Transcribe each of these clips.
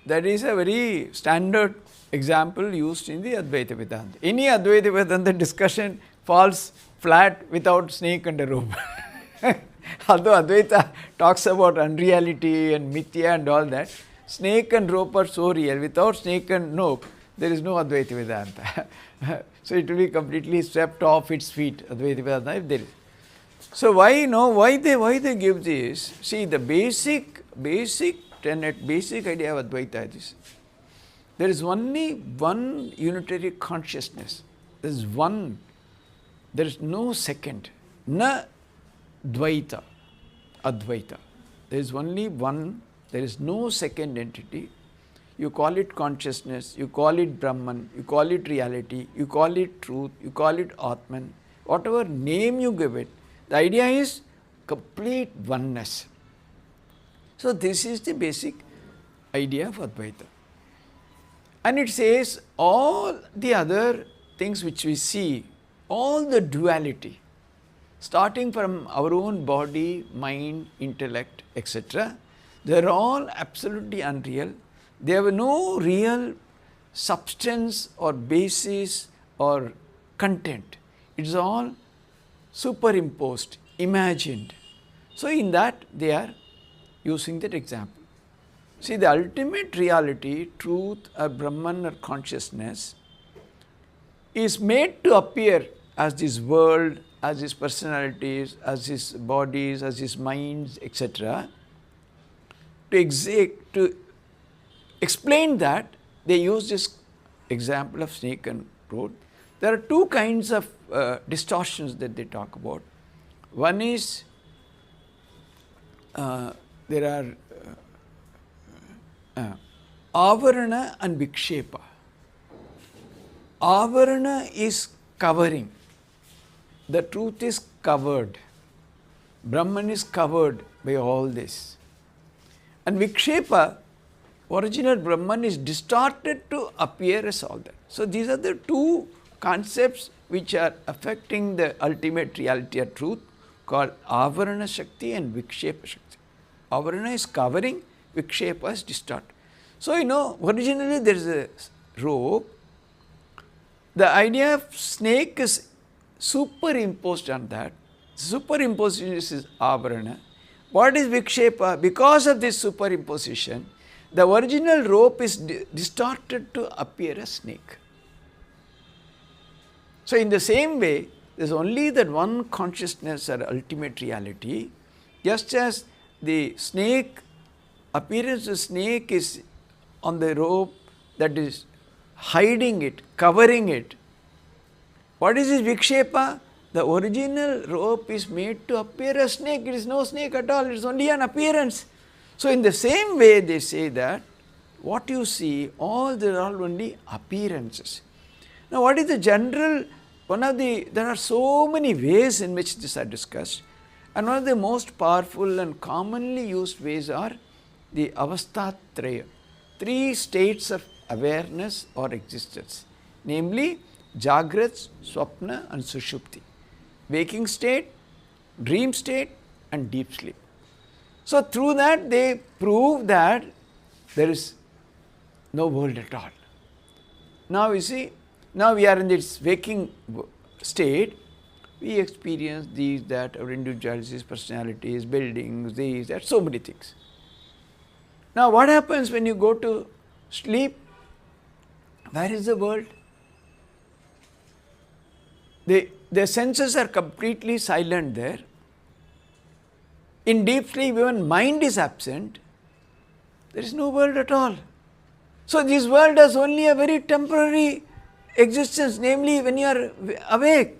That is a very standard example used in the Advaita Vedanta. Any Advaita Vedanta discussion falls flat without snake and a rope. Although Advaita talks about unreality and mithya and all that, snake and rope are so real. Without snake and rope, there is no Advaita Vedanta. So it will be completely swept off its feet, Advaita Vedanta, if there is. So why they give this? See, the basic tenet, basic idea of Advaita is this. There is only one unitary consciousness. There is one. There is no second. Na Dvaita, Advaita. There is only one. There is no second entity. You call it consciousness, you call it Brahman, you call it reality, you call it truth, you call it Atman. Whatever name you give it, the idea is complete oneness. So, this is the basic idea of Advaita. And it says all the other things which we see, all the duality, starting from our own body, mind, intellect, etc., they are all absolutely unreal. They have no real substance or basis or content. It is all superimposed, imagined. So, in that they are using that example. See, the ultimate reality, truth or Brahman or consciousness is made to appear as this world, as his personalities, as his bodies, as his minds, etc. To explain that, they use this example of snake and rope. There are two kinds of distortions that they talk about. One is there are avarana and vikshepa. Avarana is covering. The truth is covered. Brahman is covered by all this. And vikshepa, original Brahman, is distorted to appear as all that. So, these are the two concepts which are affecting the ultimate reality or truth, called avarana shakti and vikshepa shakti. Avarana is covering, vikshepa is distort. So, originally there is a rope. The idea of snake is superimposed on that. Superimposition is avarana. What is vikshepa? Because of this superimposition, the original rope is distorted to appear a snake. So, in the same way, there is only that one consciousness or ultimate reality, just as the snake, appearance of snake is on the rope, that is hiding it, covering it. What is this vikshepa? The original rope is made to appear a snake. It is no snake at all, it is only an appearance. So, in the same way they say that what you see, they are all only appearances. Now, what is the general, there are so many ways in which these are discussed, and one of the most powerful and commonly used ways are the avasthatraya, three states of awareness or existence, namely Jagrat, Swapna and Sushupti, waking state, dream state and deep sleep. So, through that they prove that there is no world at all. Now, you see, now we are in this waking state, we experience these, that, our individualities, personalities, buildings, these, that, so many things. Now, what happens when you go to sleep? Where is the world? The senses are completely silent there. In deep sleep, even mind is absent. There is no world at all. So, this world has only a very temporary existence, namely when you are awake.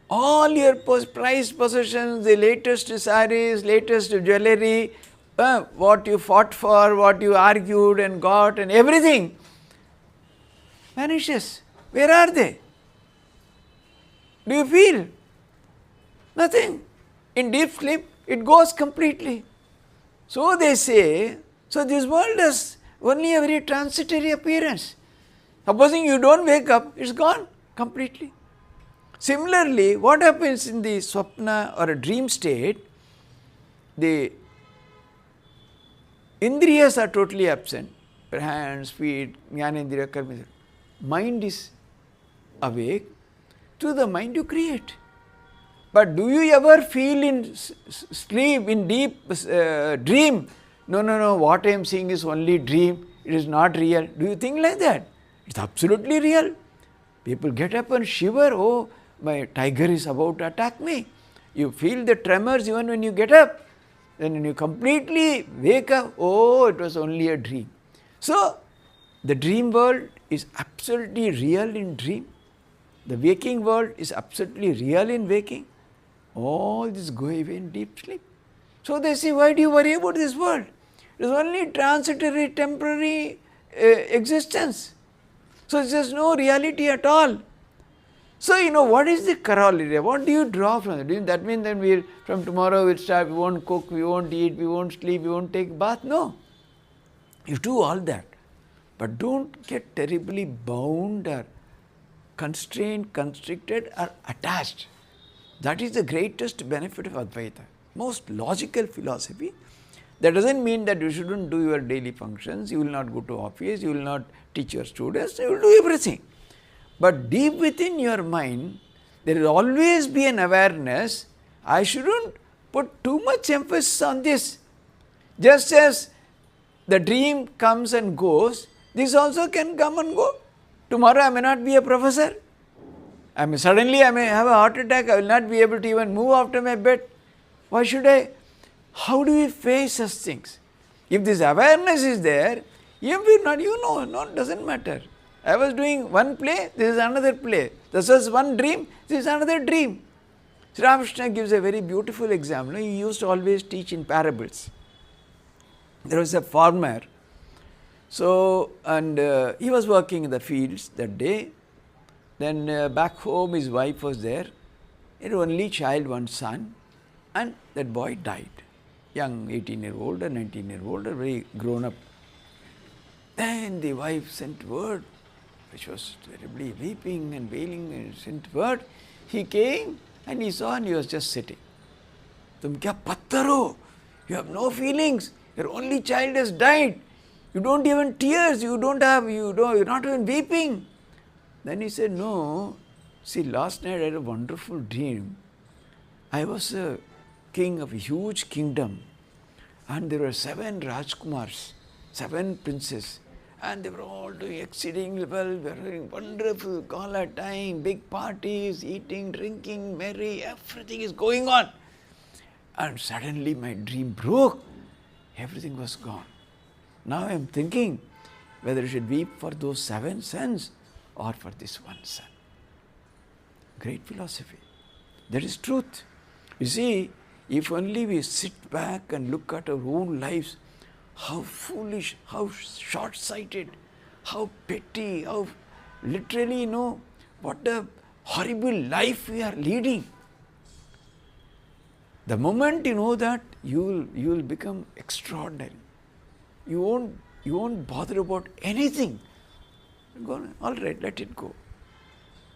All your prized possessions, the latest sarees, latest jewellery, what you fought for, what you argued and got and everything vanishes. Where are they? Do you feel? Nothing. In deep sleep, it goes completely. So, they say, so this world has only a very transitory appearance. Supposing you do not wake up, it is gone completely. Similarly, what happens in the swapna or a dream state, the Indriyas are totally absent. Hands, feet, jnanendriya, karma. Mind is awake. Through the mind you create. But do you ever feel in sleep, in deep dream, no, what I am seeing is only dream, it is not real. Do you think like that? It's absolutely real. People get up and shiver, oh, my tiger is about to attack me. You feel the tremors even when you get up. Then when you completely wake up, oh, it was only a dream. So, the dream world is absolutely real in dream. The waking world is absolutely real in waking. All this go away in deep sleep. So they say, why do you worry about this world? It is only transitory, temporary existence. So there is no reality at all. So what is the corollary? What do you draw from it? That means then from tomorrow we'll start, we won't cook, we won't eat, we won't sleep, we won't take bath. No. You do all that. But don't get terribly bound or constrained, constricted or attached. That is the greatest benefit of Advaita. Most logical philosophy. That doesn't mean that you shouldn't do your daily functions, you will not go to office, you will not teach your students, you will do everything. But deep within your mind, there will always be an awareness, I shouldn't put too much emphasis on this. Just as the dream comes and goes, this also can come and go. Tomorrow I may not be a professor. Suddenly I may have a heart attack, I will not be able to even move after my bed. Why should I? How do we face such things? If this awareness is there, even if not, it doesn't matter. I was doing one play, this is another play. This was one dream, this is another dream. Sri Ramakrishna gives a very beautiful example. He used to always teach in parables. There was a farmer, and he was working in the fields that day. Then back home his wife was there, he had only child, one son, and that boy died. Young 18-year-old or 19-year-old, or very grown up. Then the wife sent word, which was terribly weeping and wailing, and sent word. He came and he saw and he was just sitting. Tum kya patthar ho? You have no feelings. Your only child has died. You don't even tears. You're not even weeping. Then he said, no, see, last night I had a wonderful dream. I was a king of a huge kingdom, and there were 7 Rajkumars, 7 princes, and they were all doing exceedingly well, they were having wonderful gala time, big parties, eating, drinking, merry, everything is going on. And suddenly my dream broke, everything was gone. Now I am thinking whether I should weep for those 7 sons or for this one son. Great philosophy. That is truth. You see, if only we sit back and look at our own lives, how foolish, how short-sighted, how petty, how literally, what a horrible life we are leading. The moment you know that, you will become extraordinary. You won't bother about anything. All right, let it go.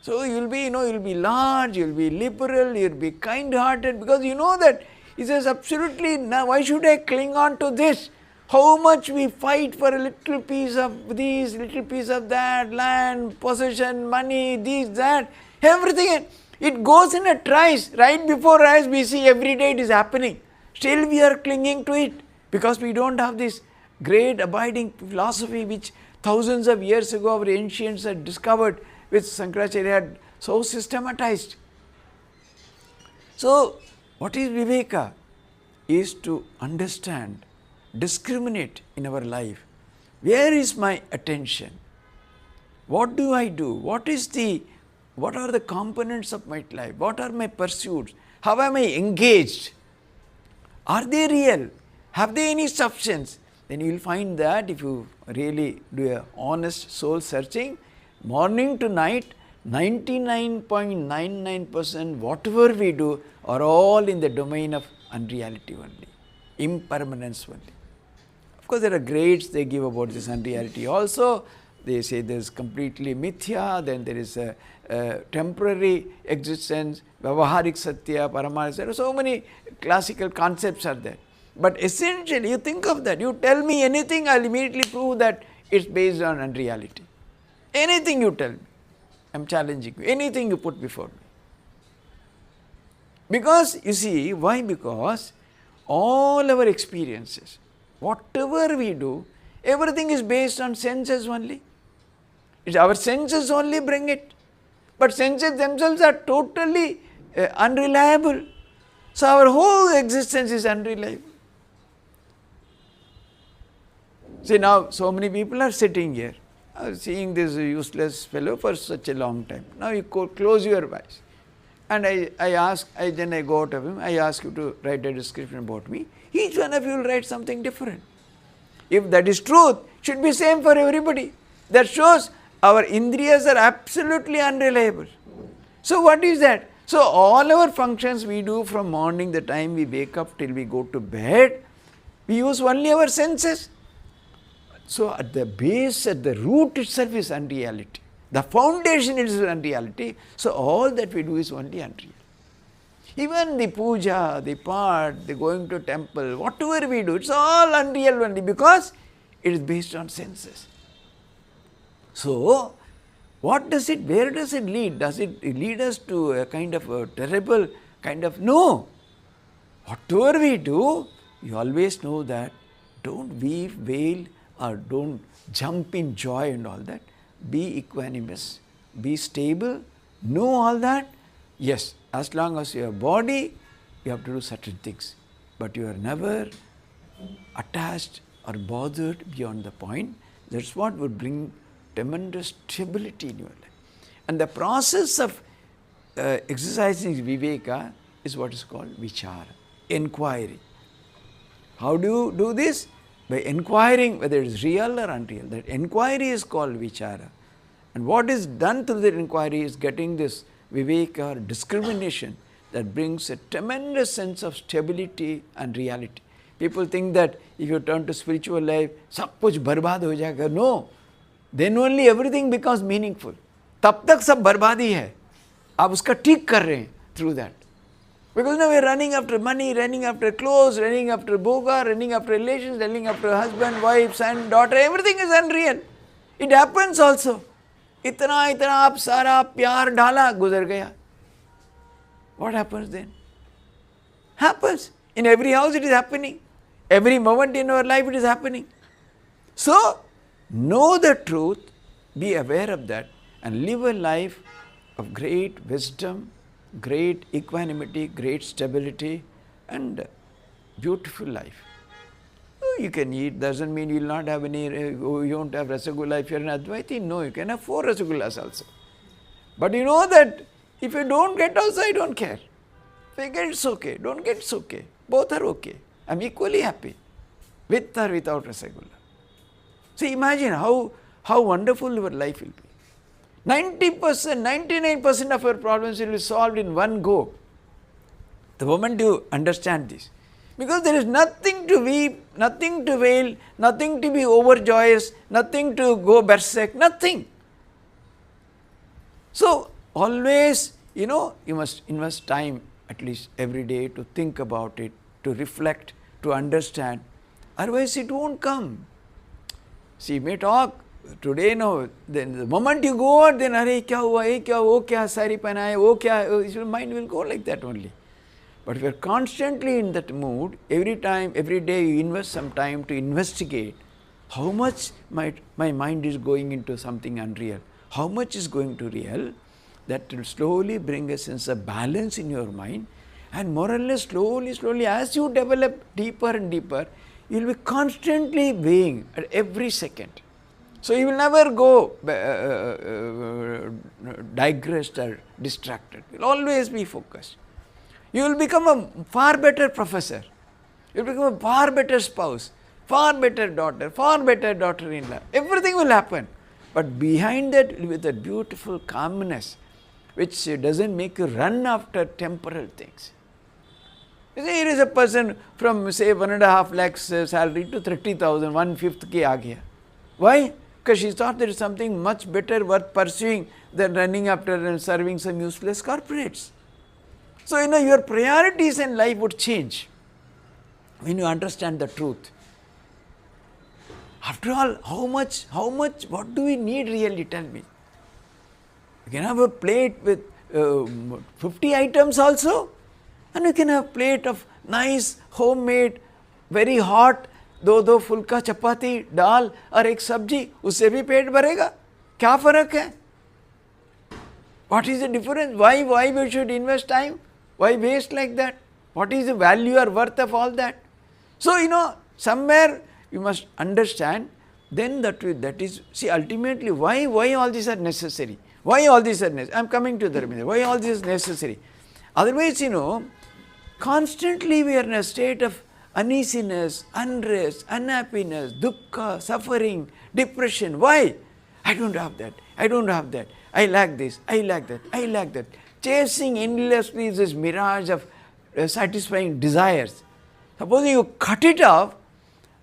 So you'll be large, you'll be liberal, you'll be kind-hearted, because you know that he says absolutely, why should I cling on to this? How much we fight for a little piece of this, little piece of that, land, possession, money, this, that, everything. It goes in a trice. Right before our eyes we see every day it is happening. Still we are clinging to it because we don't have this great abiding philosophy which thousands of years ago our ancients had discovered, which Shankaracharya had so systematized. So, what is Viveka? Is to understand, discriminate in our life. Where is my attention? What do I do? What are the components of my life? What are my pursuits? How am I engaged? Are they real? Have they any substance? Then you will find that if you really do a honest soul searching, morning to night, 99.99% whatever we do are all in the domain of unreality only, impermanence only. Of course, there are grades they give about this unreality also. They say there is completely mithya, then there is a temporary existence, Vyavaharik Satya, Paramartha. So many classical concepts are there. But essentially, you think of that, you tell me anything, I will immediately prove that it is based on unreality. Anything you tell me, I am challenging you, anything you put before me. Because, you see, why? Because all our experiences, whatever we do, everything is based on senses only. It's our senses only bring it. But senses themselves are totally unreliable. So, our whole existence is unreliable. See, now so many people are sitting here, seeing this useless fellow for such a long time. Now you close your eyes and then I go out of him, I ask you to write a description about me. Each one of you will write something different. If that is truth, it should be same for everybody. That shows our indriyas are absolutely unreliable. So what is that? So all our functions we do from morning, the time we wake up till we go to bed, we use only our senses. So at the base, at the root itself is unreality. The foundation is unreality. So all that we do is only unreal. Even the puja, the part, the going to temple, whatever we do, it's all unreal only because it is based on senses. So what does it, where does it lead? Does it lead us to a kind of a terrible kind of, no. Whatever we do, you always know that don't weave, wail, or don't jump in joy and all that. Be equanimous, be stable, know all that. Yes, as long as you have body, you have to do certain things. But you are never attached or bothered beyond the point. That's what would bring tremendous stability in your life. And the process of exercising viveka is what is called vichara, inquiry. How do you do this? By inquiring whether it is real or unreal. That inquiry is called vichara. And what is done through that inquiry is getting this viveka or discrimination that brings a tremendous sense of stability and reality. People think that if you turn to spiritual life, sab kuch barbad ho jayega. No. Then only everything becomes meaningful. Tab tak sab barbadi hai. Aap uska ठीक कर रहे हैं through that. Because now we are running after money, running after clothes, running after bhoga, running after relations, running after husband, wife, son, daughter, everything is unreal. It happens also. Itna aap sara pyar dhala, guzar gaya. What happens then? Happens. In every house it is happening. Every moment in our life it is happening. So, know the truth, be aware of that and live a life of great wisdom, great equanimity, great stability and beautiful life. You can eat, doesn't mean you will not have any, you don't have rasagulla if you are an Advaiti. No, you can have 4 rasagullas also. But you know that if you don't get also, I don't care. If you get, it's okay, don't get, it's okay. Both are okay. I am equally happy with or without rasagulla. So imagine how wonderful your life will be. 90%, 99% of your problems will be solved in one go. The moment you understand this. Because there is nothing to weep, nothing to wail, nothing to be overjoyous, nothing to go berserk, nothing. So always, you must invest time at least every day to think about it, to reflect, to understand. Otherwise it won't come. See, you may talk today, no, then the moment you go out, then, arey kya hua, ye kya hua, wo kya sari pehna hai, wo kya, your mind will go like that only. But if you are constantly in that mood, every time, every day you invest some time to investigate how much my mind is going into something unreal, how much is going to real, that will slowly bring a sense of balance in your mind, and more or less slowly as you develop deeper and deeper, you will be constantly weighing at every second. So you will never go digressed or distracted, you will always be focused. You will become a far better professor, you will become a far better spouse, far better daughter-in-law, everything will happen. But behind that will be that beautiful calmness which doesn't make you run after temporal things. You see, here is a person from say 1.5 lakhs salary to 30,000, 1/5 ke aa gaya. Why? Because she thought there is something much better worth pursuing than running after and serving some useless corporates. So, your priorities in life would change. when you understand the truth. After all, how much, what do we need really, tell me? You can have a plate with 50 items also, and you can have a plate of nice, homemade, very hot, दो फुल्का चपाती दाल और एक सब्जी, उससे भी पेट भरेगा. क्या फर्क है? What is the difference? Why we should invest time? Why waste like that? What is the value or worth of all that? So, somewhere you must understand, then that is, see, ultimately why all these are necessary? Why all these are necessary? I am coming to the reason. Why all this is necessary? Otherwise, constantly we are in a state of uneasiness, unrest, unhappiness, dukkha, suffering, depression. Why? I don't have that. I don't have that. I lack this. I lack that. I lack that. Chasing endlessly this mirage of satisfying desires. Supposing you cut it off,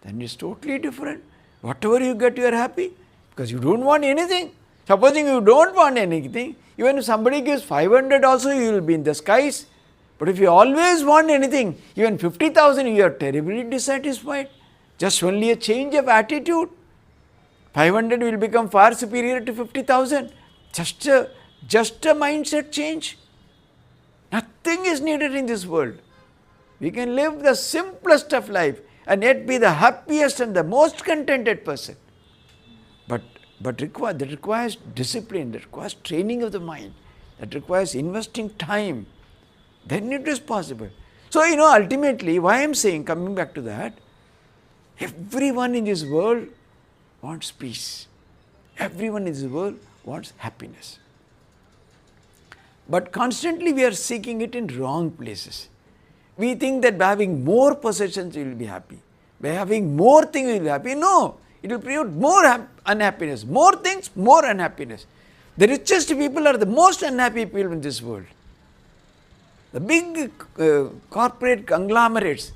then it's totally different. Whatever you get, you are happy because you don't want anything. Supposing you don't want anything, even if somebody gives 500 also, you will be in the skies. But if you always want anything, even 50,000, you are terribly dissatisfied. Just only a change of attitude. 500 will become far superior to 50,000. Just a mindset change. Nothing is needed in this world. We can live the simplest of life and yet be the happiest and the most contented person. But that requires discipline, that requires training of the mind, that requires investing time. Then it is possible. So, ultimately, why I am saying, coming back to that, everyone in this world wants peace. Everyone in this world wants happiness. But constantly we are seeking it in wrong places. We think that by having more possessions we will be happy. By having more things we will be happy. No, it will create more unhappiness. More things, more unhappiness. The richest people are the most unhappy people in this world. The big corporate conglomerates,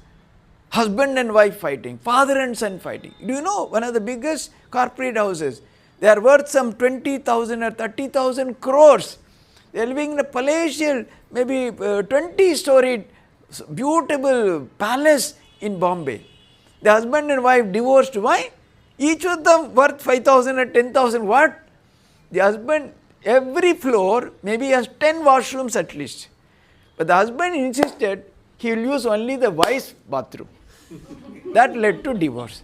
husband and wife fighting, father and son fighting. Do you know one of the biggest corporate houses, they are worth some 20,000 or 30,000 crores. They are living in a palatial, maybe 20-storied, beautiful palace in Bombay. The husband and wife divorced. Why? Each of them worth 5,000 or 10,000. What? The husband, every floor maybe has 10 washrooms at least. But the husband insisted he will use only the wife's bathroom. That led to divorce.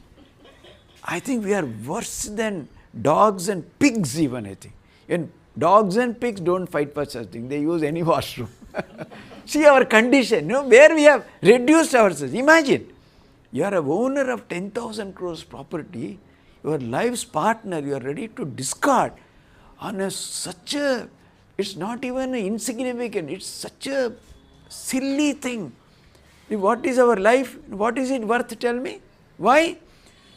I think we are worse than dogs and pigs even, I think. Even dogs and pigs don't fight for such things. They use any washroom. See our condition, where we have reduced ourselves. Imagine, you are a owner of 10,000 crores property, your life's partner you are ready to discard on such a, it's not even insignificant, it's such a silly thing. What is our life? What is it worth? Tell me. Why?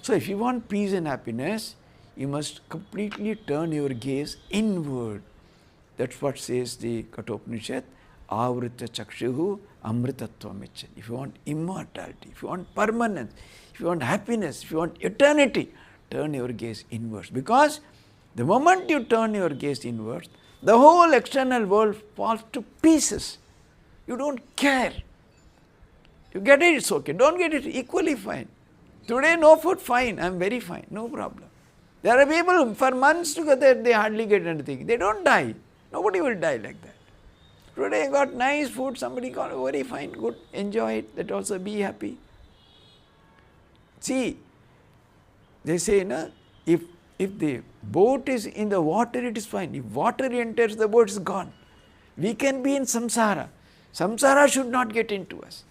So if you want peace and happiness, you must completely turn your gaze inward. That's what says the Kathopanishad, Avrita Chakshuhu Amritatvam Iccha. If you want immortality, if you want permanence, if you want happiness, if you want eternity, turn your gaze inwards. Because the moment you turn your gaze inwards, the whole external world falls to pieces. You don't care. You get it, it's okay. Don't get it, equally fine. Today no food, fine, I am very fine, no problem. There are people for months together, they hardly get anything. They don't die. Nobody will die like that. Today I got nice food, somebody got very fine, good, enjoy it, that also be happy. See, they say, if the boat is in the water, it is fine. If water enters the boat, it is gone. We can be in samsara. Samsara should not get into us.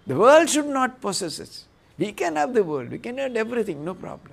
The world should not possess us. We can have the world, we can have everything, no problem.